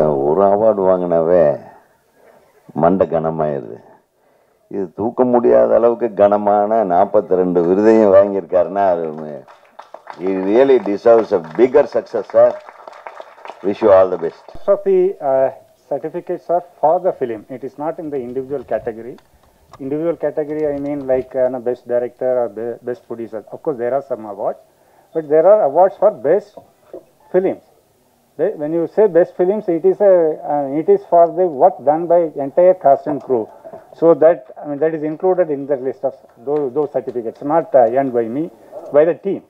ஒருத்தன் ஒரு அவார்டு வாங்கினாவே மண்டை கனமாயிருது. இது தூக்க முடியாத அளவுக்கு கனமான 42 விருதையும் வாங்கியிருக்காருன்னா அது he really deserves a bigger success, sir. Wish you all the best. So the certificates are for the film. It is not in the individual category. Individual category, I mean like best director or best producer. Of course, there are some awards, but there are awards for best films. When you say best films, it is for the work done by entire cast and crew. So that that is included in the list of those certificates, not earned by me, by the team.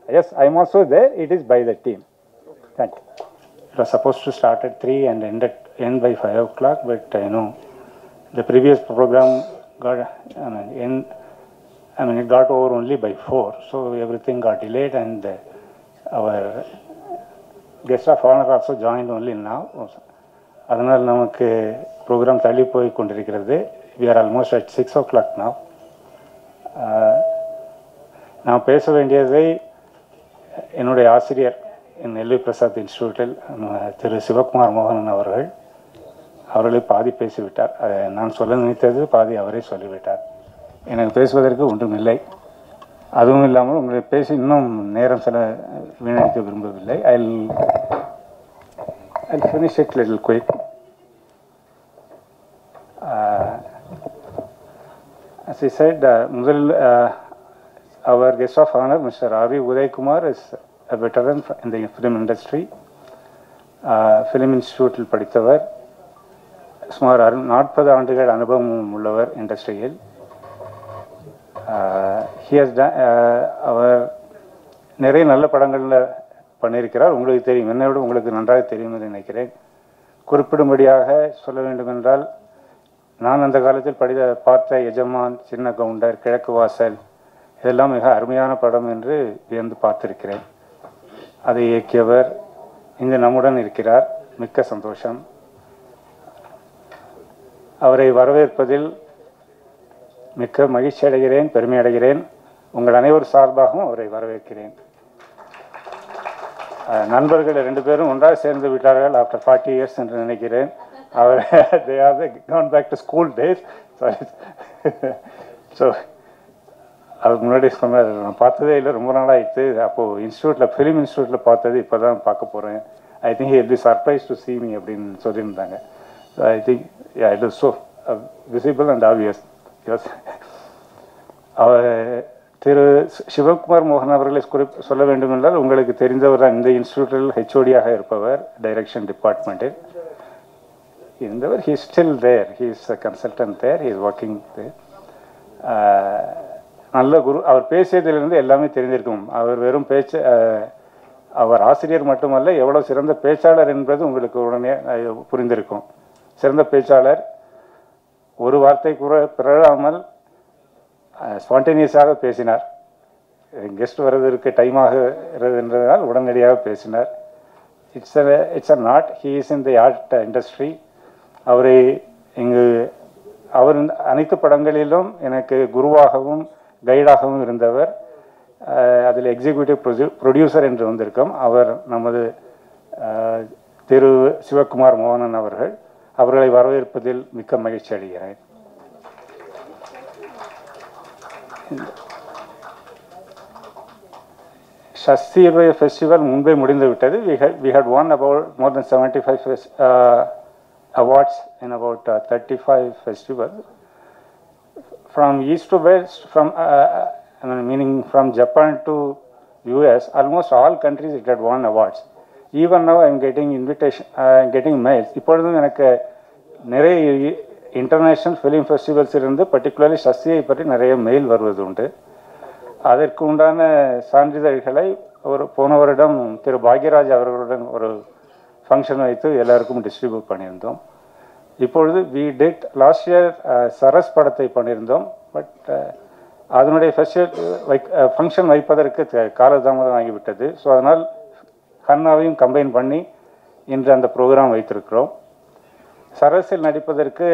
Yes, I am also there. It is by the team. Thank you. It was supposed to start at 3 and end by 5 o'clock, but the previous program got it got over only by 4, so everything got delayed, and our guest of honor also joined only now. அதனால் நமக்கு program தள்ளி போய் கொண்டிருக்கிறது. We are almost at 6 o'clock now. நான் பேச வேண்டியதை என்னுடைய ஆசிரியர் எல்வி பிரசாத் இன்ஸ்டியூட்டில் திரு சிவகுமார் மோகனன் அவர்களை பாதி பேசிவிட்டார். நான் சொல்ல நினைத்தது பாதி அவரே சொல்லிவிட்டார். எனக்கு பேசுவதற்கு ஒன்றுமில்லை. அதுவும் இல்லாமல் உங்களை பேசி இன்னும் நேரம் சில வீணடிக்க விரும்பவில்லை. I'll finish it little quick. As I said, our guest of honor, Mr. R.V. Uday Kumar, is a veteran in the film industry. Film Institute படித்தவர், சுமார் 40 ஆண்டுகள் அனுபவம் உள்ளவர் இண்டஸ்ட்ரியில். அவர் நிறைய நல்ல படங்களில் பண்ணியிருக்கிறார். உங்களுக்கு தெரியும், என்னை விட உங்களுக்கு நன்றாக தெரியும் என்று நினைக்கிறேன். குறிப்பிடும்படியாக சொல்ல வேண்டுமென்றால், நான் அந்த காலத்தில் பார்த்த எஜமான், சின்ன கவுண்டர், கிழக்கு வாசல், இதெல்லாம் மிக அருமையான படம் என்று வியந்து பார்த்திருக்கிறேன். அதை இயக்கியவர் இங்கு நம்முடன் இருக்கிறார். மிக்க சந்தோஷம். அவரை வரவேற்பதில் மிக்க மகிழ்ச்சி அடைகிறேன், பெருமை அடைகிறேன். உங்கள் அனைவர் சார்பாகவும் அவரை வரவேற்கிறேன். நண்பர்கள் 2 பேரும் ஒன்றாக சேர்ந்து விட்டார்கள் ஆஃப்டர் 40 years என்று நினைக்கிறேன். அவர் they are gone back to school days. So அதுக்கு முன்னாடி சொன்னார், நான் பார்த்ததே இல்லை, ரொம்ப நாளாகிடுச்சு. அப்போது ஃபிலிம் இன்ஸ்டியூட்டில் பார்த்தது இப்போ தான் பார்க்க போகிறேன். I think he be surprise to see me அப்படின்னு சொல்லியிருந்தாங்க. I think it is so visible and obvious. அவர் திரு சிவகுமார் மோகன் அவர்களை சொல்ல வேண்டும் என்றால், உங்களுக்கு தெரிந்தவர் இந்த இன்ஸ்டியூட்டில் ஹெச்ஓடியாக இருப்பவர், டைரக்ஷன் டிபார்ட்மெண்ட்டில் இருந்தவர். He is still there, he is a consultant there, he is working there. நல்ல குரு. அவர் பேசியதிலிருந்து எல்லாமே தெரிந்திருக்கும். அவர் வெறும் அவர் ஆசிரியர் மட்டுமல்ல, எவ்வளோ சிறந்த பேச்சாளர் என்பது உங்களுக்கு உடனே புரிந்திருக்கும். சிறந்த பேச்சாளர், ஒரு வார்த்தை கூட பிறழாமல் ஸ்பான்டேனியஸாக பேசினார். கெஸ்ட் வர்றதற்கு டைம் ஆகிறது என்றதால் உடனடியாக பேசினார். It's a not, he is in the art industry. அவரை அவர் அனைத்து படங்களிலும் எனக்கு குருவாகவும் கைடாகவும் இருந்தவர். அதில் எக்ஸிக்யூட்டிவ் ப்ரொடியூசர் என்று வந்திருக்கோம். அவர் நமது திரு சிவகுமார் மோகனன் அவர்களை வரவேற்பதில் மிக்க மகிழ்ச்சி அடைகிறேன். ஷஸ்திய ஃபெஸ்டிவல் முன்பே முடிந்து விட்டது. We had won about more than 75 awards in about 35 festivals. From east to west, meaning from Japan to US, almost all countries it had won awards. Even now I am getting invitation, getting mails. இப்பொழுதும் எனக்கு நிறைய international film festivals இருந்து particularly சஸ்தியை பற்றி நிறைய mail வருவது உண்டு. அதற்கு உண்டான சான்றிதழ்களை போன வருடம் திரு பாக்யராஜ் அவர்களுடன் ஒரு ஃபங்க்ஷன் வைத்து எல்லாருக்கும் டிஸ்ட்ரிபியூட் பண்ணியிருந்தோம். இப்பொழுது லாஸ்ட் இயர் சரஸ் படத்தை பண்ணியிருந்தோம். பட் அதனுடைய ஃபங்க்ஷன் வைப்பதற்கு காலதாமதம் ஆகிவிட்டது. ஸோ அதனால் ஹன்னாவையும் கம்பைன் பண்ணி இன்று அந்த ப்ரோக்ராம் வைத்திருக்கிறோம். சரஸில் நடிப்பதற்கு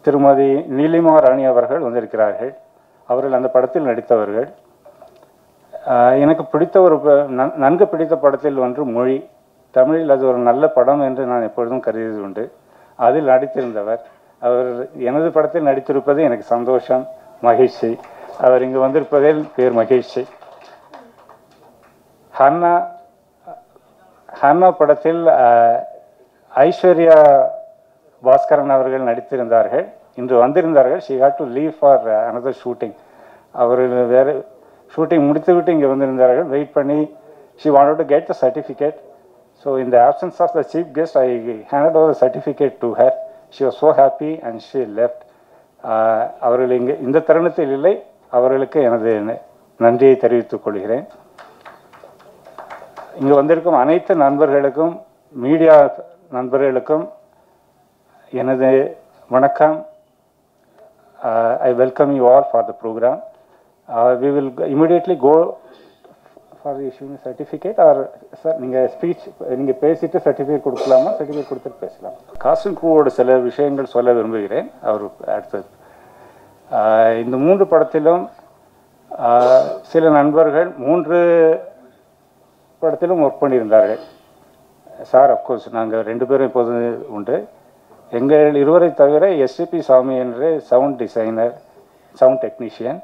திருமதி நீலிமா ராணி அவர்கள் வந்திருக்கிறார்கள். அவர்கள் அந்த படத்தில் நடித்தவர்கள். எனக்கு பிடித்த நன்கு பிடித்த படத்தில் ஒன்று மொழி. தமிழில் அது ஒரு நல்ல படம் என்று நான் எப்பொழுதும் கருதியது உண்டு. அதில் நடித்திருந்தவர். அவர் எனது படத்தில் நடித்திருப்பது எனக்கு சந்தோஷம், மகிழ்ச்சி. அவர் இங்கு வந்திருப்பதில் பேர் மகிழ்ச்சி. ஹன்னா படத்தில் ஐஸ்வர்யா பாஸ்கரன் அவர்கள் நடித்திருந்தார்கள். இன்று வந்திருந்தார்கள். She had to leave for another shooting. அவர்கள் வேறு ஷூட்டிங் முடித்துவிட்டு இங்கே வந்திருந்தார்கள். வெயிட் பண்ணி she wanted to get the certificate. So in the absence of the chief guest I handed over the certificate to her. She was so happy and she left. அவர்கள் இங்கே இந்த தருணத்தில் இல்லை. அவர்களுக்கு எனது நன்றியை தெரிவித்துக் கொள்கிறேன். இங்கே வந்திருக்கும் அனைத்து நண்பர்களுக்கும், மீடியா நண்பர்களுக்கும் எனது வணக்கம். I welcome you all for the program. We will immediately go for the issuing certificate or sir நீங்கள் ஸ்பீச் நீங்கள் பேசிட்டு சர்டிஃபிகேட் கொடுக்கலாமா? சர்டிஃபிகேட் கொடுத்துட்டு பேசலாம். காஸ்டிங் க்ரூவோட சில விஷயங்கள் சொல்ல விரும்புகிறேன். அவர் அடுத்தது இந்த 3 படத்திலும் சில நண்பர்கள் 3 படத்திலும் ஒர்க் பண்ணியிருந்தார்கள். சார் அஃப்கோர்ஸ் நாங்கள் 2 பேரும் இப்போது உண்டு. எங்கள் இருவரை தவிர எஸ்டிபி சாமி என்ற sound designer, sound technician.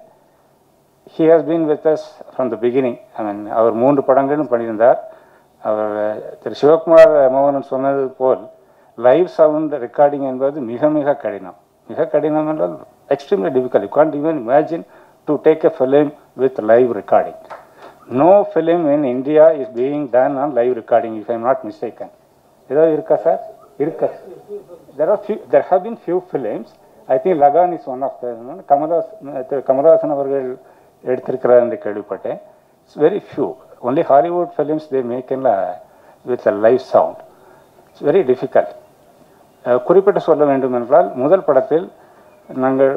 He has been with us from the beginning. I mean அவர் 3 படங்களும் பண்ணியிருந்தார். அவர் திரு சிவகுமார் மோகனன் சொன்னது போல் லைவ் சவுண்ட் ரெக்கார்டிங் என்பது மிக மிக கடினம். மிக கடினம் என்றால் extremely difficult. You can't even imagine to take a film with live recording. No film in India is being done on live recording, if I am not mistaken. ஏதாவது இருக்கா sir? இருக்கா? There have been few films. I think Lagan is one of them. Kamal Haasan அவர்கள் எடுத்திருக்கிறார் என்று கேள்விப்பட்டேன். It's very few. Only Hollywood films they make in with a live sound. It's very difficult. குறிப்பிட்டு சொல்ல வேண்டும் என்றால் முதல் படத்தில் நாங்கள்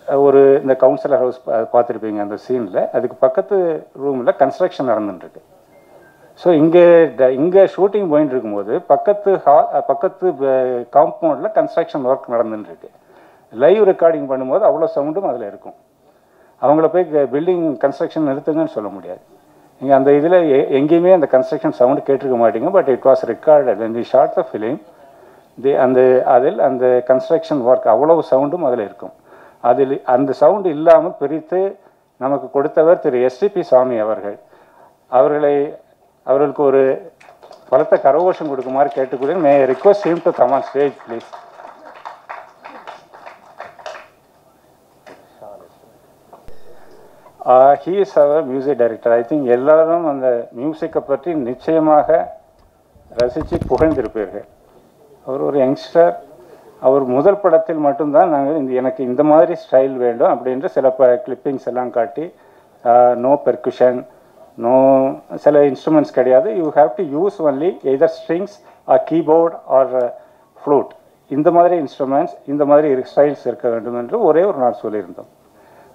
ஒரு இந்த கவுன்சிலர் ஹவுஸ் பார்த்துருப்பீங்க அந்த சீனில். அதுக்கு பக்கத்து ரூமில் கன்ஸ்ட்ரக்ஷன் நடந்துட்டுருக்கு. ஸோ இங்கே ஷூட்டிங் போயின்னு இருக்கும்போது பக்கத்து காம்பவுண்டில் கன்ஸ்ட்ரக்ஷன் ஒர்க் நடந்துட்டுருக்கு. லைவ் ரெக்கார்டிங் பண்ணும்போது அவ்வளோ சவுண்டும் அதில் இருக்கும். அவங்கள போய் பில்டிங் கன்ஸ்ட்ரக்ஷன் நிறுத்துங்கன்னு சொல்ல முடியாது. நீங்கள் அந்த இதில் எங்கேயுமே அந்த கன்ஸ்ட்ரக்ஷன் சவுண்டு கேட்டிருக்க மாட்டீங்க. But it was recorded when we shot the film. அதில் அந்த கன்ஸ்ட்ரக்ஷன் ஒர்க் அவ்வளவு சவுண்டும் அதில் இருக்கும். அதில் அந்த சவுண்டு இல்லாமல் பிரித்து நமக்கு கொடுத்தவர் திரு எஸ்டிபி சாமி அவர்கள். அவர்களுக்கு ஒரு பலத்த கரகோஷம் கொடுக்குமாறு கேட்டுக்கொள்கிறேன். May request him to come on stage please. He is அவர் மியூசிக் டைரக்டர். ஐ திங்க் எல்லாரும் அந்த மியூசிக்கை பற்றி நிச்சயமாக ரசித்து புகழ்ந்திருப்பீர்கள். அவர் ஒரு யங்ஸ்டர். அவர் முதல் படத்தில் மட்டும்தான் நாங்கள் எனக்கு இந்த மாதிரி ஸ்டைல் வேண்டும் அப்படின்ற சில கிளிப்பிங்ஸ் எல்லாம் காட்டி, நோ பெர்குஷன், நோ சில இன்ஸ்ட்ருமெண்ட்ஸ் கிடையாது. You have to use only either strings or keyboard or flute. இந்த மாதிரி இன்ஸ்ட்ருமெண்ட்ஸ், இந்த மாதிரி ஸ்டைல்ஸ் இருக்க வேண்டும் என்று ஒரே ஒரு நாள் சொல்லியிருந்தோம்.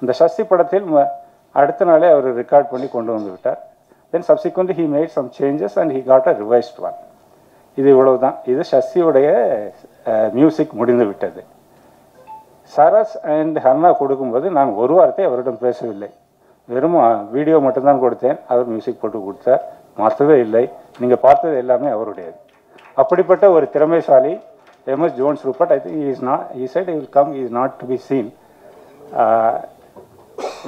இந்த சசி படத்தில் அடுத்த நாளே அவர் ரெக்கார்ட் பண்ணி கொண்டு வந்து விட்டார். Then subsequently he made some changes and he got a revised one. இது இவ்வளவு தான். இது சசியுடைய மியூசிக் முடிந்து விட்டது. சரஸ் அண்ட் ஹன்னா கொடுக்கும்போது நான் ஒரு வார்த்தை அவரிடம் பேசவில்லை. வெறும் வீடியோ மட்டும்தான் கொடுத்தேன். அவர் மியூசிக் போட்டு கொடுத்தார். மாற்றவே இல்லை. நீங்கள் பார்த்தது எல்லாமே அவருடையது. அப்படிப்பட்ட ஒரு திறமைசாலி MS Jones Rupert. I think he said he will come, he is not to be seen.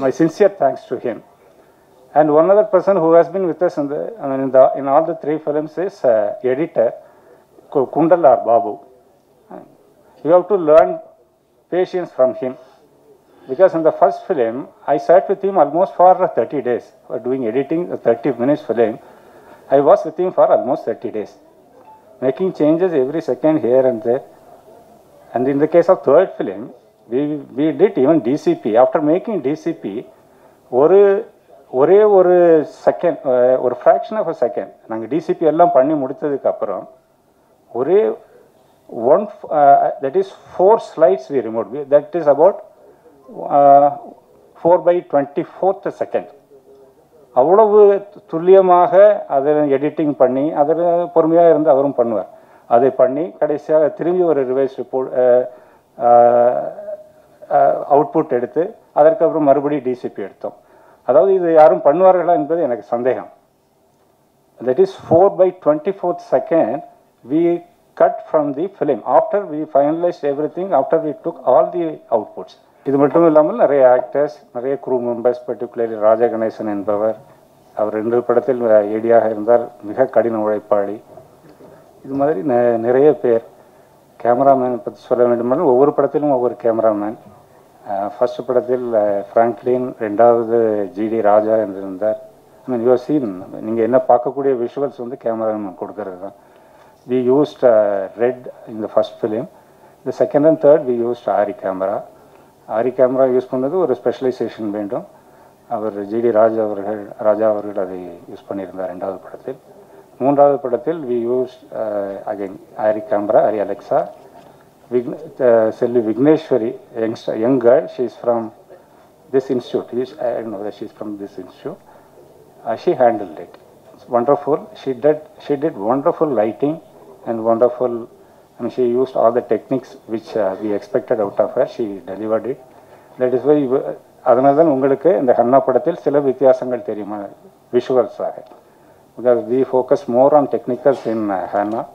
My sincere thanks to him. And one other person who has been with us in all the 3 films is editor Kundal or Babu. You have to learn patience from him, because in the first film I sat with him almost for 30 days for doing editing. A 30 minutes film, I was with him for almost 30 days, making changes every second here and there. And in the case of third film, we did even DCP. After making DCP, ஒரே ஒரு second, ஒரு fraction of a second நாங்கள் TCP எல்லாம் பண்ணி முடித்ததுக்கு அப்புறம் ஒரே that is 4 slides we removed. That is about 4/24 second. அவ்வளவு துல்லியமாக அதை எடிட்டிங் பண்ணி அதில் பொறுமையாக இருந்து அவரும் பண்ணுவார். அதை பண்ணி கடைசியாக திரும்பி ஒரு ரிவைஸ் ரிப்போர்ட் அவுட்புட் எடுத்து அதற்கப்புறம் மறுபடியும் டிசிபி எடுத்தோம். அதாவது இது யாரும் பண்ணுவார்களா என்பது எனக்கு சந்தேகம். that is 4/24 second, we cut from the film. After we finalized everything, after we took all the outputs. இது மட்டும் இல்லாமல் நிறைய ஆக்டர்ஸ், நிறைய க்ரூ மெம்பர்ஸ், பர்டிகுலர்லி ராஜா கணேசன் என்பவர், அவர் 2 படத்தில் ஏடியாக இருந்தார், மிக கடின உழைப்பாளி. இது மாதிரி நிறைய பேர். கேமராமேன் பற்றி சொல்ல வேண்டுமானால் ஒவ்வொரு படத்திலும் ஒவ்வொரு கேமராமேன். ஃபர்ஸ்ட் படத்தில் ஃப்ராங்க்லின், 2வது ஜிடி ராஜா என்று இருந்தார். ஐ மீன் யுவர் சீன், நீங்கள் என்ன பார்க்கக்கூடிய விஷுவல்ஸ் வந்து கேமராமேன் கொடுக்கறது தான். We used red in the first film. The second and third we used ARRI camera. ARRI camera use பண்ணது ஒரு ஸ்பெஷலைசேஷன் வேண்டும். அவர் ஜிடி ராஜா அவர்கள் அதை யூஸ் பண்ணியிருந்தார் 2வது படத்தில். 3வது படத்தில் we used again ARRI camera, ARRI Alexa. Selvi Vigneshwari, young girl, she is from this institute. I don't know that she is from this institute. She handled it. It's wonderful. She did wonderful lighting and wonderful. I mean, she used all the techniques which we expected out of her. She delivered it. That is why அதனால தான் உங்களுக்கு இந்த Hannah படத்தில் சில வித்தியாசங்கள் தெரியுமா visuals ஆக. Because we focus more on technicals in Hannah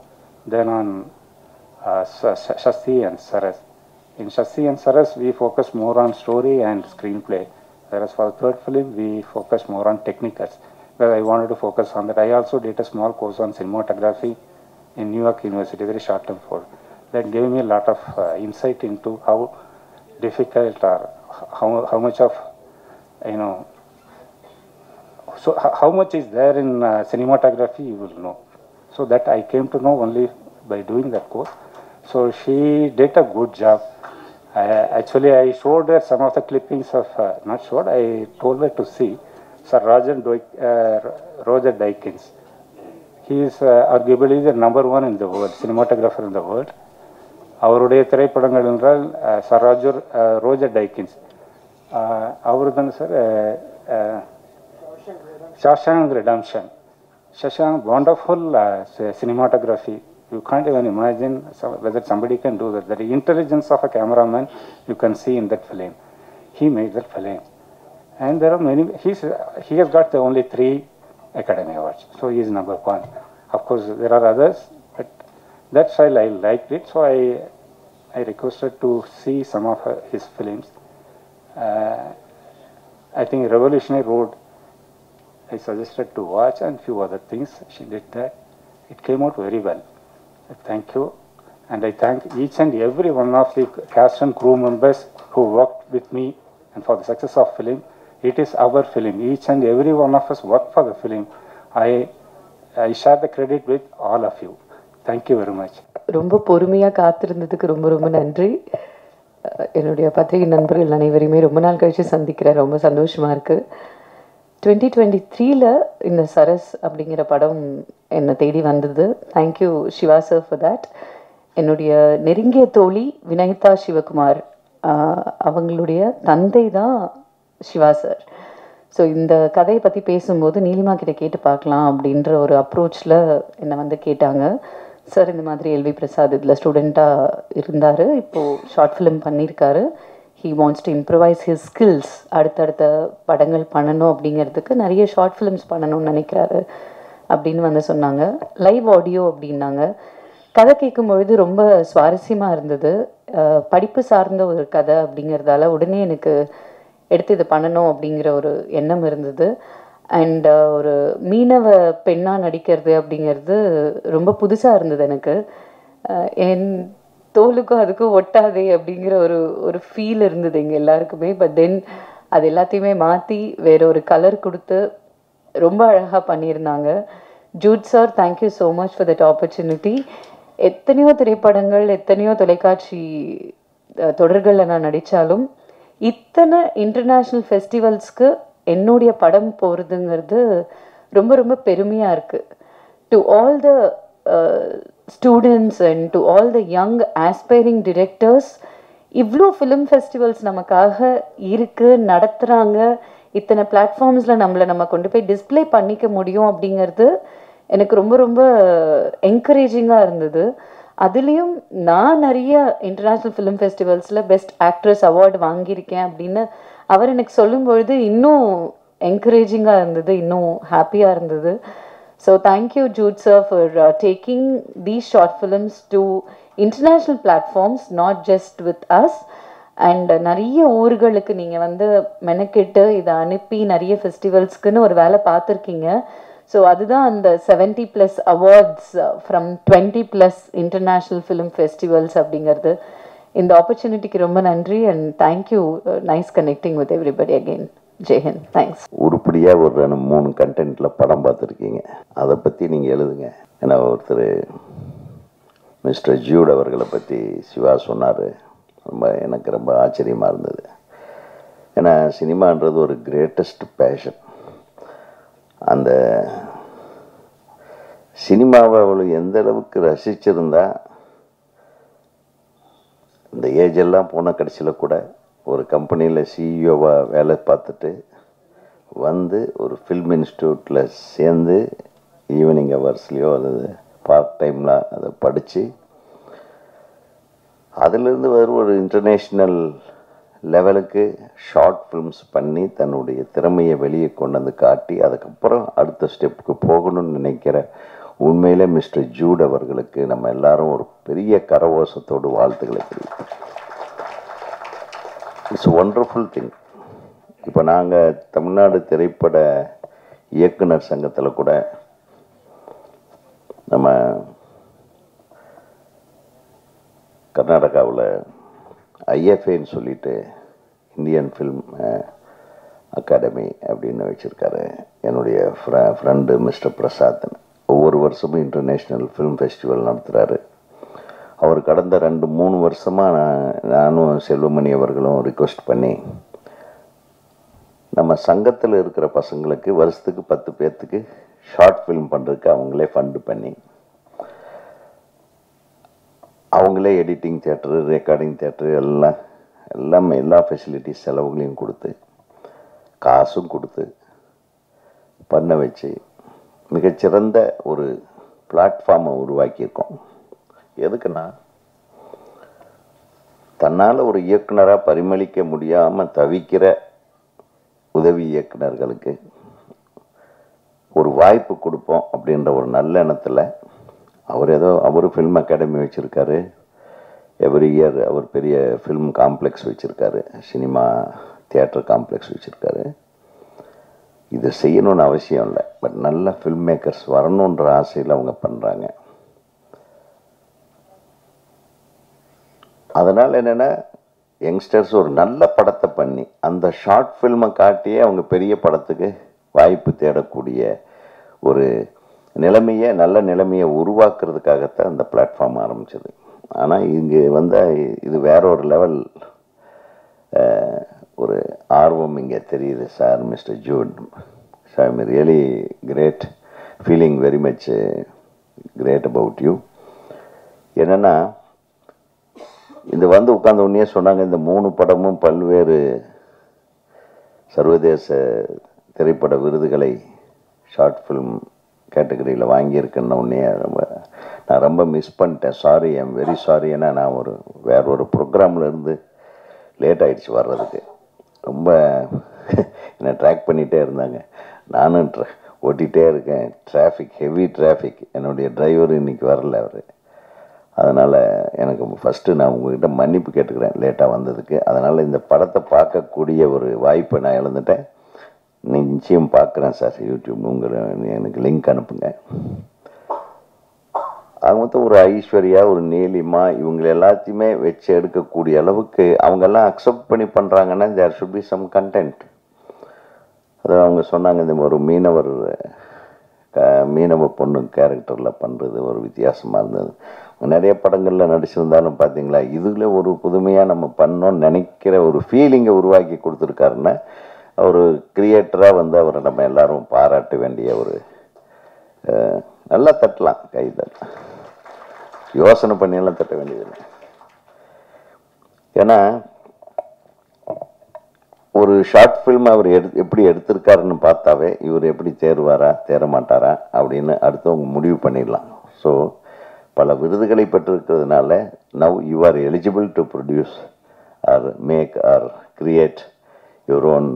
than on Shasti and Saras. In Shasti and Saras, we focus more on story and screenplay. Whereas for the third film, we focus more on technicals. Because I wanted to focus on that. I also did a small course on cinematography in New York University, very short term for that gave me a lot of insight into how difficult or how much of so how much is there in cinematography, you will know. So that I came to know only by doing that course. So she did a good job. Actually, I showed her some of the clippings of not showed, I told her to see Sir Roger Deakins. He is arguably the number 1 in the world, cinematographer in the world. அவருடைய திரைப்படங்கள் என்றால் sir Roger டைக்கின்ஸ், அவர் தானே sir Shawshank redemption. Shawshank wonderful cinematography. You can't even imagine whether somebody can do that. The intelligence of a cameraman you can see in that film. He made that film. And there are many, he has got the only 3 Academy Awards. So he is number 1. Of course, there are others, but that style I liked it. So I requested to see some of his films. I think Revolutionary Road, I suggested to watch, and few other things. She did that. It came out very well. Thank you. And I thank each and every one of the cast and crew members who worked with me and for the success of film. It is our film. Each and every one of us worked for the film. I share the credit with all of you. Thank you very much. ரொம்ப பொறுமையாக காத்திருந்ததுக்கு ரொம்ப ரொம்ப நன்றி. என்னுடைய பத்திரிகை நண்பர்கள் அனைவரையுமே ரொம்ப நாள் கழித்து சந்திக்கிறேன். ரொம்ப சந்தோஷமாக இருக்குது. 2023 இந்த சரஸ் அப்படிங்கிற படம் என்னை தேடி வந்தது. Thank you Siva sir for that. என்னுடைய நெருங்கிய தோழி வினய்தா சிவகுமார் அவங்களுடைய தந்தை தான் சிவா சார். ஸோ இந்த கதையை பற்றி பேசும்போது நீலிமா கிட்ட கேட்டு பார்க்கலாம் அப்படின்ற ஒரு அப்ரோச்சில் என்னை வந்து கேட்டாங்க. சார் இந்த மாதிரி எல்வி பிரசாத் இதில் ஸ்டூடெண்ட்டாக இருந்தார், இப்போது ஷார்ட் ஃபிலிம் பண்ணியிருக்காரு, he wants to improvise his skills, அடுத்தடுத்த படங்கள் பண்ணணும் அப்படிங்கிறதுக்கு நிறைய ஷார்ட் ஃபிலிம்ஸ் பண்ணணும்னு நினைக்கிறாரு அப்படின்னு வந்து சொன்னாங்க. லைவ் ஆடியோ அப்படின்னாங்க. கதை கேட்கும்பொழுது ரொம்ப சுவாரஸ்யமாக இருந்தது. படிப்பு சார்ந்த ஒரு கதை அப்படிங்கிறதால உடனே எனக்கு எடுத்து இது பண்ணணும் அப்படிங்கிற ஒரு எண்ணம் இருந்தது. அண்ட் ஒரு மீனவ பெண்ணாக நடிக்கிறது அப்படிங்கிறது ரொம்ப புதுசாக இருந்தது எனக்கு. என் தோலுக்கும் அதுக்கும் ஒட்டாதே அப்படிங்கிற ஒரு ஃபீல் இருந்தது எங்கள் எல்லாருக்குமே. பட் தென் அது எல்லாத்தையுமே மாற்றி வேற ஒரு கலர் கொடுத்து ரொம்ப அழகாக பண்ணியிருந்தாங்க. Jude sir, thank you so much for that opportunity. எத்தனையோ திரைப்படங்கள், எத்தனையோ தொலைக்காட்சி தொடர்களில் நான் நடித்தாலும் இத்தனை இன்டர்நேஷ்னல் ஃபெஸ்டிவல்ஸ்க்கு என்னுடைய படம் போகிறதுங்கிறது ரொம்ப ரொம்ப பெருமையாக இருக்குது. To all the students and to all the young aspiring directors, இவ்வளோ ஃபிலிம் ஃபெஸ்டிவல்ஸ் நமக்காக இருக்குது, நடத்துகிறாங்க, இத்தனை பிளாட்ஃபார்ம்ஸில் நம்ம கொண்டு போய் டிஸ்பிளே பண்ணிக்க முடியும் அப்படிங்கிறது எனக்கு ரொம்ப ரொம்ப என்கரேஜிங்காக இருந்தது. அதுலேயும் நான் நிறைய இன்டர்நேஷ்னல் ஃபிலிம் ஃபெஸ்டிவல்ஸில் பெஸ்ட் ஆக்ட்ரஸ் அவார்டு வாங்கியிருக்கேன் அப்படின்னு அவர் எனக்கு சொல்லும்பொழுது இன்னும் என்கரேஜிங்காக இருந்தது, இன்னும் ஹாப்பியாக இருந்தது. So thank you, Jude sir, for taking these short films to international platforms, not just with us. And நிறைய ஊர்களுக்கு நீங்கள் வந்து மெனக்கெட்டு இதை அனுப்பி நிறைய ஃபெஸ்டிவல்ஸ்க்குன்னு ஒரு வேலை பார்த்துருக்கீங்க. ஸோ அதுதான் அந்த 70+ awards from 20+ international film festivals அப்படிங்கிறது. இந்த ஆப்பர்ச்சுனிட்டிக்கு ரொம்ப நன்றி and thank you. Nice connecting with everybody again. Jai Hind. Thanks. உருப்படியாக ஒரு 3 கண்டென்ட்டில் படம் பார்த்துருக்கீங்க, அதை பற்றி நீங்கள் எழுதுங்க. ஏன்னா ஒருத்தர் மிஸ்டர் ஜூட் அவர்களை பற்றி சிவா சொன்னார், எனக்கு ரொம்ப ஆச்சரியமாக இருந்தது. ஏன்னா சினிமான்றது ஒரு கிரேட்டஸ்ட் பேஷன். அந்த சினிமாவை அவளை எந்த அளவுக்கு ரசிச்சிருந்தா, இந்த ஏஜெல்லாம் போன கடைசியில் கூட ஒரு கம்பெனியில் சிஇஓவாக வேலை பார்த்துட்டு வந்து ஒரு ஃபில்ம் இன்ஸ்டியூட்டில் சேர்ந்து ஈவினிங் ஹவர்ஸ்லேயோ அல்லது பார்ட் டைமில் அதை படித்து அதிலிருந்து ஒரு இன்டர்நேஷ்னல் லெவலுக்கு ஷார்ட் ஃபில்ம்ஸ் பண்ணி தன்னுடைய திறமையை வெளியே கொண்டு வந்து காட்டி அதுக்கப்புறம் அடுத்த ஸ்டெப்புக்கு போகணும்னு நினைக்கிற உண்மையிலே மிஸ்டர் ஜூட் அவர்களுக்கு நம்ம எல்லாரும் ஒரு பெரிய கரவோசத்தோடு வாழ்த்துக்களை தெரிவிப்போம். It's wonderful thing. இப்போ நாங்கள் தமிழ்நாடு திரைப்பட இயக்குனர் சங்கத்தில் கூட நம்ம கர்நாடகாவில் ஐஎஃப்ஏன்னு சொல்லிட்டு இந்தியன் ஃபில்ம் அகாடமி அப்படின்னு வச்சுருக்காரு. என்னுடைய ஃப்ரெண்டு மிஸ்டர் பிரசாத்னு ஒவ்வொரு வருஷமும் இன்டர்நேஷ்னல் ஃபிலிம் ஃபெஸ்டிவல் நடத்துகிறாரு. அவர் கடந்த 2-3 வருஷமாக நானும் செல்வமணி அவர்களும் ரிக்வெஸ்ட் பண்ணி நம்ம சங்கத்தில் இருக்கிற பசங்களுக்கு வருஷத்துக்கு 10 பேர்த்துக்கு ஷார்ட் ஃபிலிம் பண்ணுறதுக்கு அவங்களே ஃபண்டு பண்ணி அவங்களே எடிட்டிங் தியேட்டரு, ரெக்கார்டிங் தியேட்டரு எல்லாமே எல்லா ஃபெசிலிட்டிஸ் செலவுகளையும் கொடுத்து காசும் கொடுத்து பண்ண வச்சு மிகச்சிறந்த ஒரு பிளாட்ஃபார்மை உருவாக்கியிருக்கோம். எதுக்குன்னா தன்னால் ஒரு இயக்குனராக பரிமளிக்க முடியாமல் தவிக்கிற உதவி இயக்குனர்களுக்கு ஒரு வாய்ப்பு கொடுப்போம் அப்படின்ற ஒரு நல்ல எண்ணத்தில் அவர் ஃபில்ம் அகாடமி வச்சுருக்காரு. எவ்ரி இயர் அவர் பெரிய ஃபில்ம் காம்ப்ளெக்ஸ் வச்சுருக்காரு, சினிமா தியேட்டர் காம்ப்ளெக்ஸ் வச்சுருக்காரு. இது செய்யணும்னு அவசியம் இல்லை, பட் நல்ல ஃபில்ம் மேக்கர்ஸ் வரணுன்ற ஆசையில் அவங்க பண்ணுறாங்க. அதனால் என்னென்னா யங்ஸ்டர்ஸ் ஒரு நல்ல படத்தை பண்ணி அந்த ஷார்ட் ஃபில்மை காட்டியே அவங்க பெரிய படத்துக்கு வாய்ப்பு தேடக்கூடிய ஒரு நல்ல நிலைமையை உருவாக்குறதுக்காகத்தான் அந்த பிளாட்ஃபார்ம் ஆரம்பிச்சது. ஆனால் இங்கே இது வேற ஒரு லெவல் ஒரு ஆர்வம் இங்கே தெரியுது sir. Mister Jude sir, I really great, feeling very much great about you. என்னென்னா இந்த உட்கார்ந்த உடனே சொன்னாங்க, இந்த 3 படமும் பல்வேறு சர்வதேச திரைப்பட விருதுகளை ஷார்ட் ஃபிலிம் கேட்டகரியில் வாங்கியிருக்கேன்னு உடனே நான் ரொம்ப மிஸ் பண்ணிட்டேன். Sorry, I'm very sorry. ஏன்னா நான் வேற ஒரு ப்ரோக்ராமில் இருந்து லேட் ஆகிடுச்சு வர்றதுக்கு. ரொம்ப என்னை ட்ராக் பண்ணிகிட்டே இருந்தாங்க, நானும் ஓட்டிகிட்டே இருக்கேன். Heavy traffic. என்னுடைய டிரைவர் இன்னைக்கு வரல அவர். அதனால் எனக்கு ஃபஸ்ட்டு நான் உங்கள்கிட்ட மன்னிப்பு கேட்டுக்கிறேன் லேட்டாக வந்ததுக்கு. அதனால் இந்த படத்தை பார்க்கக்கூடிய ஒரு வாய்ப்பை நான் இழந்துட்டேன். நிச்சயம் பார்க்குறேன் சார் யூடியூப். எனக்கு லிங்க் அனுப்புங்க. அவங்க மொத்தம் ஒரு ஐஸ்வர்யா, ஒரு நீலிமா, இவங்க எல்லாத்தையுமே வச்சு எடுக்கக்கூடிய அளவுக்கு அவங்கெல்லாம் அக்செப்ட் பண்ணி பண்ணுறாங்கன்னா there should be some content. அது அவங்க சொன்னாங்க, இந்த ஒரு மீனவ பொண்ணு கேரக்டரில் பண்ணுறது ஒரு வித்தியாசமாக இருந்தது. நிறைய படங்களில் நடிச்சிருந்தாலும் பார்த்தீங்களா, இதில் ஒரு புதுமையாக நம்ம பண்ணோன்னு நினைக்கிற ஒரு ஃபீலிங்கை உருவாக்கி கொடுத்துருக்காருன்னா ஒரு கிரியேட்டராக அவரை நம்ம எல்லாரும் பாராட்ட வேண்டிய ஒரு நல்லா தட்டலாம், கை தட்டலாம், யோசனை பண்ணியெல்லாம் தட்ட வேண்டியதில்லை. ஏன்னா ஒரு ஷார்ட் ஃபில்ம் அவர் எப்படி எடுத்திருக்காருன்னு பார்த்தாவே இவர் எப்படி தேர்வாரா தேர மாட்டாரா அப்படின்னு அடுத்தவங்க முடிவு பண்ணிடலாம். ஸோ பல விருதுகளை பெற்றிருக்கிறதுனால now you are eligible to produce or make or create your own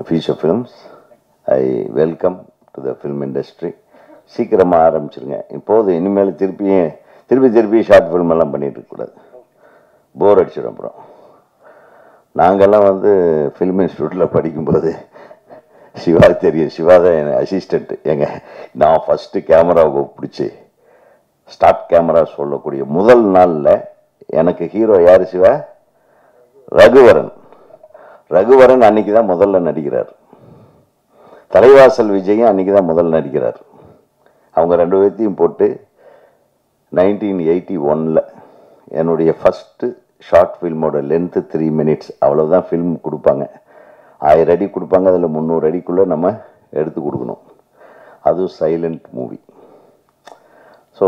feature films. I welcome to the film industry. சீக்கிரமாக ஆரம்பிச்சிருங்க. இப்போது இனிமேல் திருப்பி ஷார்ட் ஃபில்ம் எல்லாம் பண்ணிட்டு இருக்கக்கூடாது, போர் அடிச்சிடும். அப்புறம் நாங்கள்லாம் ஃபில்ம் இன்ஸ்டியூட்டில் படிக்கும்போது சிவா தெரியும், சிவா தான் என் அசிஸ்டண்ட்டு. நான் ஃபஸ்ட்டு கேமராவை பிடிச்சி ஸ்டார்ட் கேமரா சொல்லக்கூடிய முதல் நாளில் எனக்கு ஹீரோ யார்? சிவா. ரகுவரன் அன்னைக்கு தான் முதல்ல நடிக்கிறார். தலைவாசல் விஜயும் அன்னைக்கு தான் முதல்ல நடிக்கிறார். அவங்க 2 பேர்த்தையும் போட்டு 1981 என்னுடைய ஃபஸ்ட்டு ஷார்ட் ஃபில்மோட லென்த்து 3 minutes. அவ்வளோதான் ஃபில்ம் கொடுப்பாங்க. 1000 அடி கொடுப்பாங்க, அதில் 300 அடிக்குள்ளே நம்ம எடுத்து கொடுக்கணும். அதுவும் சைலண்ட் மூவி. ஸோ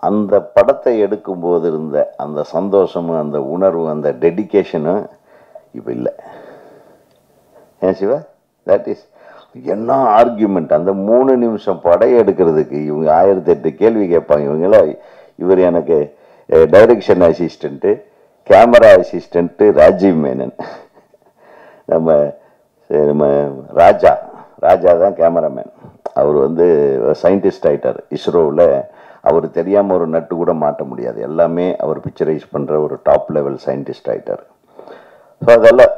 அந்த படத்தை எடுக்கும்போது இருந்த அந்த சந்தோஷமும் அந்த உணர்வும் அந்த டெடிக்கேஷனும் இப்போ இல்லை. ஏன் சிவா? தட் இஸ் என்ன ஆர்கியூமெண்ட். அந்த 3 நிமிஷம் படம் எடுக்கிறதுக்கு இவங்க 1008 கேள்வி கேட்பாங்க. இவர் எனக்கு direction assistant, camera assistant Rajiv Menon. நம்ம ராஜா தான் கேமராமேன். அவர் சயின்டிஸ்ட் ஆகிட்டார் இஸ்ரோவில். அவர் தெரியாமல் ஒரு நட்டு கூட மாட்ட முடியாது. எல்லாமே அவர் பிக்சரைஸ் பண்ணுற ஒரு டாப் லெவல் சயின்டிஸ்ட் ஆகிட்டார். ஸோ அதெல்லாம்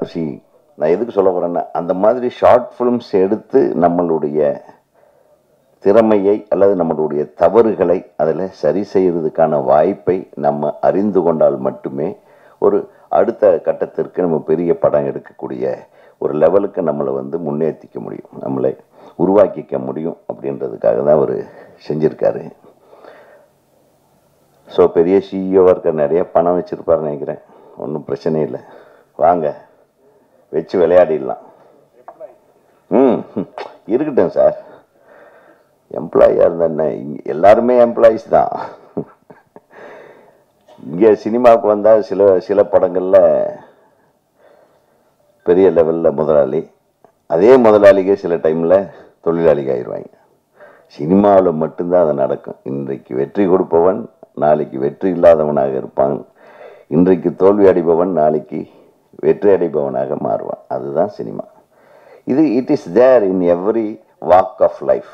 நான் எதுக்கு சொல்ல போகிறேன்னா, அந்த மாதிரி ஷார்ட் ஃபிலிம்ஸ் எடுத்து நம்மளுடைய திறமையை அல்லது நம்மளுடைய தவறுகளை அதில் சரி செய்கிறதுக்கான வாய்ப்பை நம்ம அறிந்து கொண்டால் மட்டுமே ஒரு அடுத்த கட்டத்திற்கு நம்ம பெரிய படம் எடுக்கக்கூடிய ஒரு லெவலுக்கு நம்மளை முன்னேற்றிக்க முடியும், நம்மளை உருவாக்கிக்க முடியும். அப்படின்றதுக்காக தான் அவர் செஞ்சுருக்காரு. ஸோ பெரிய சிஇஓவாக இருக்க, நிறைய பணம் வச்சுருப்பாருன்னு நினைக்கிறேன். ஒன்றும் பிரச்சனை இல்லை, வாங்க வச்சு விளையாடிடலாம். இருக்கட்டும் சார். எம்ப்ளாயியாக இருந்தா எல்லாருமே எம்ப்ளாயிஸ் தான். இங்கே சினிமாவுக்கு வந்தால் சில படங்களில் பெரிய லெவலில் முதலாளி, அதே முதலாளிக்கே சில டைமில் தொழிலாளிக்கு ஆயிடுவாங்க. சினிமாவில் மட்டும்தான் அது நடக்கும். இன்றைக்கு வெற்றி கொடுப்பவன் நாளைக்கு வெற்றி இல்லாதவனாக இருப்பான். இன்றைக்கு தோல்வி அடைபவன் நாளைக்கு வெற்றி அடைபவனாக மாறுவான். அதுதான் cinema. It is there in every walk of life.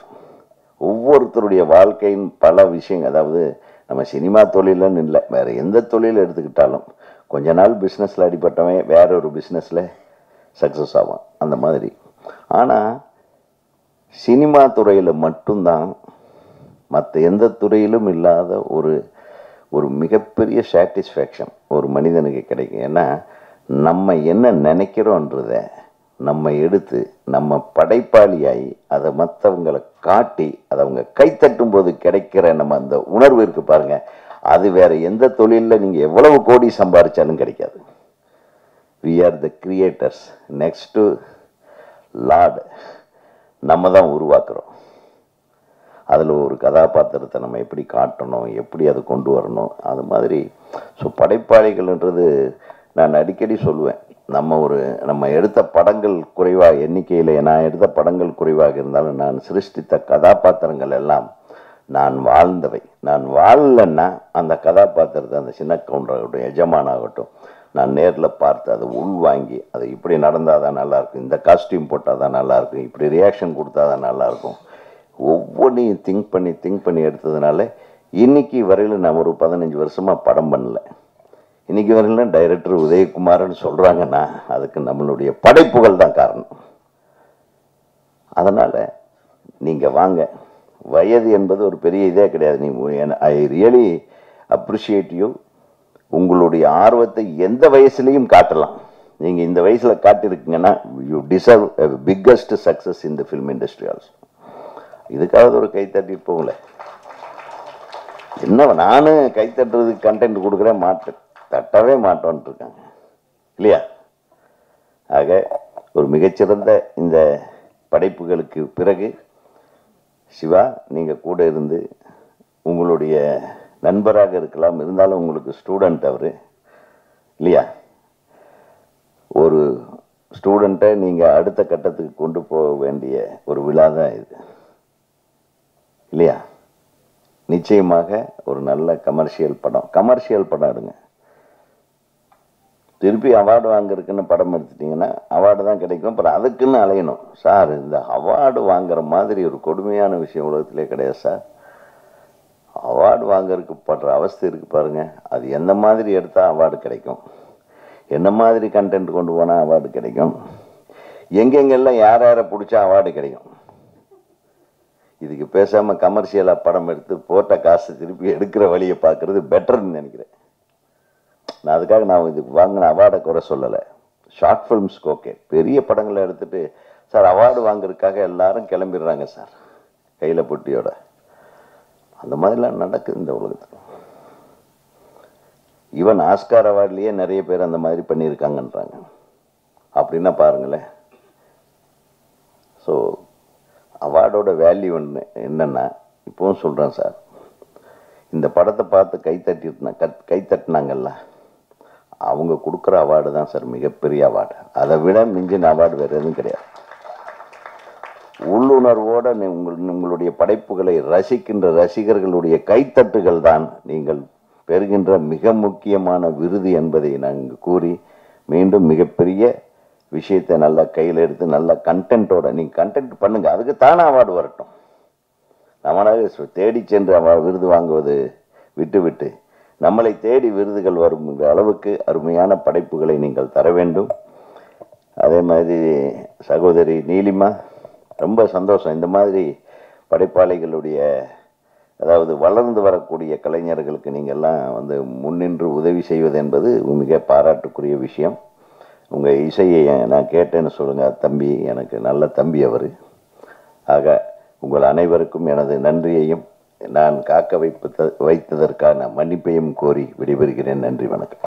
ஒவ்வொருத்தருடைய வாழ்க்கையின் பல விஷயங்கள், அதாவது நம்ம சினிமா தொழிலன்னு இல்லை, வேறு எந்த தொழில் எடுத்துக்கிட்டாலும் கொஞ்ச நாள் பிஸ்னஸில் அடிபட்டவன் வேற ஒரு பிஸ்னஸில் சக்ஸஸ் ஆவான், அந்த மாதிரி. ஆனால் சினிமா துறையில் மட்டும்தான் மற்ற எந்த துறையிலும் இல்லாத ஒரு மிகப்பெரிய சாட்டிஸ்ஃபேக்ஷன் ஒரு மனிதனுக்கு கிடைக்கும். ஏன்னா நம்ம என்ன நினைக்கிறோன்றத நம்ம எடுத்து நம்ம படைப்பாளியாகி அதை மற்றவங்களை காட்டி அதை அவங்க கைத்தட்டும் போது கிடைக்கிற நம்ம அந்த உணர்வு இருக்கு பாருங்க, அது வேற எந்த தொழிலில் நீங்கள் எவ்வளவு கோடி சம்பாதிச்சாலும் கிடைக்காது. We are the creators, next to lord. நம்ம தான் உருவாக்குறோம். அதில் ஒரு கதாபாத்திரத்தை நம்ம எப்படி காட்டணும், எப்படி அதை கொண்டு வரணும், அது மாதிரி. ஸோ படைப்பாளிகள்ன்றது நான் அடிக்கடி சொல்லுவேன். நம்ம எடுத்த படங்கள் குறைவாக எண்ணிக்கையில், நான் எடுத்த படங்கள் குறைவாக இருந்தாலும் நான் சிருஷ்டித்த கதாபாத்திரங்கள் எல்லாம் நான் வாழ்ந்தவை. நான் வாழலைன்னா அந்த கதாபாத்திரத்தை, அந்த சின்ன கவுண்டராகட்டும் எஜமானாகட்டும், நான் நேரில் பார்த்து அதை உள்வாங்கி அதை இப்படி நடந்தால் தான் நல்லாயிருக்கும், இந்த காஸ்டியூம் போட்டால் தான் நல்லாயிருக்கும், இப்படி ரியாக்ஷன் கொடுத்தா தான் நல்லாயிருக்கும், ஒவ்வொன்றையும் திங்க் பண்ணி எடுத்ததுனால இன்னைக்கு வரையில் நான் ஒரு 15 வருஷமாக படம் பண்ணல. இன்னைக்கு வரையிலும் டைரக்டர் உதயகுமார்னு சொல்கிறாங்கன்னா அதுக்கு நம்மளுடைய படைப்புகள் தான் காரணம். அதனால் நீங்கள் வாங்க. வயது என்பது ஒரு பெரிய இதே கிடையாது. I really appreciate you. உங்களுடைய ஆர்வத்தை எந்த வயசுலையும் காட்டலாம். நீங்கள் இந்த வயசில் காட்டியிருக்கீங்கன்னா you deserve biggest success in the film industry also. இதுக்காக ஒரு கைத்தட்டி போகல. என்ன நானும் கைத்தட்டுறதுக்கு கண்டென்ட் கொடுக்குறேன், தட்டவே மாட்டோன்ட்டு இருக்காங்க இல்லையா? ஆக ஒரு மிகச்சிறந்த இந்த படைப்புகளுக்கு பிறகு சிவா நீங்கள் கூட இருந்து உங்களுடைய நண்பராக இருக்கலாம், இருந்தாலும் உங்களுக்கு ஸ்டூடெண்ட் அவர் இல்லையா? ஒரு ஸ்டூடெண்ட்டை நீங்கள் அடுத்த கட்டத்துக்கு கொண்டு போக வேண்டிய ஒரு விழா தான் இது இல்லையா? நிச்சயமாக ஒரு நல்ல கமர்ஷியல் படம் எடுங்க. திருப்பி அவார்டு வாங்குறதுக்குன்னு படம் எடுத்துட்டிங்கன்னா அவார்டு தான் கிடைக்கும். அப்புறம் அதுக்குன்னு அலையணும். சார், இந்த அவார்டு வாங்குற மாதிரி ஒரு கொடுமையான விஷயம் உலகத்திலே கிடையாது சார். அவார்டு வாங்குறதுக்கு படுற அவஸ்தை இருக்குது பாருங்கள். அது எந்த மாதிரி எடுத்தால் அவார்டு கிடைக்கும், என்ன மாதிரி கண்டென்ட் கொண்டு போனால் அவார்டு கிடைக்கும், எங்கெங்கெல்லாம் யார் யாரை பிடிச்சா அவார்டு கிடைக்கும். இதுக்கு பேசாமல் கமர்ஷியலாக படம் எடுத்து போட்ட காசு திருப்பி எடுக்கிற வழியை பார்க்குறது பெட்டர்ன்னு நினைக்கிறேன். நான் அதுக்காக நான் இதுக்கு வாங்கின அவார்டை குறை சொல்லலை. ஷார்ட் ஃபிலிம்ஸ்க்கு ஓகே. பெரிய படங்களை எடுத்துகிட்டு சார் அவார்டு வாங்குறதுக்காக எல்லாரும் கிளம்பிடுறாங்க சார் கையில் பொட்டியோட. அந்த மாதிரிலாம் நடக்குது இந்த உலகத்தில். ஈவன் ஆஸ்கார் அவார்ட்லேயே நிறைய பேர் அந்த மாதிரி பண்ணியிருக்காங்கன்றாங்க. அப்படின்னா பாருங்களேன். ஸோ அவார்டோட வேல்யூ என்னென்னா, இப்போவும் சொல்கிறேன் சார், இந்த படத்தை பார்த்து கைத்தட்டினாங்கல்ல, அவங்க கொடுக்குற அவார்டு தான் சார் மிகப்பெரிய அவார்டு. அதை விட மிஞ்சின அவார்டு வேறு எதுவும் கிடையாது. உள்ளுணர்வோடு உங்களுடைய படைப்புகளை ரசிக்கின்ற ரசிகர்களுடைய கைத்தட்டுகள் தான் நீங்கள் பெறுகின்ற மிக முக்கியமான விருது என்பதை நாங்கள் கூறி, மீண்டும் மிகப்பெரிய விஷயத்தை நல்லா கையில் எடுத்து நல்ல கண்டென்ட்டோட நீங்கள் கண்டென்ட் பண்ணுங்க. அதுக்கு தானே அவார்டு வரட்டும். நம்மளாக தேடி சென்று விருது வாங்குவது விட்டு நம்மளை தேடி விருதுகள் வரும் அளவுக்கு அருமையான படைப்புகளை நீங்கள் தர வேண்டும். அதே மாதிரி சகோதரி நீலிமா, ரொம்ப சந்தோஷம். இந்த மாதிரி படைப்பாளிகளுடைய, அதாவது வளர்ந்து வரக்கூடிய கலைஞர்களுக்கு நீங்கள்லாம் முன்னின்று உதவி செய்வது என்பது மிக பாராட்டுக்குரிய விஷயம். உங்கள் இசையை நான் கேட்டேன்னு சொல்லுங்கள். தம்பி எனக்கு நல்ல தம்பி அவர். ஆக உங்கள் அனைவருக்கும் எனது நன்றியையும் நான் காக்க வைத்ததற்கான மன்னிப்பையும் கோரி விடைபெறுகிறேன். நன்றி, வணக்கம்.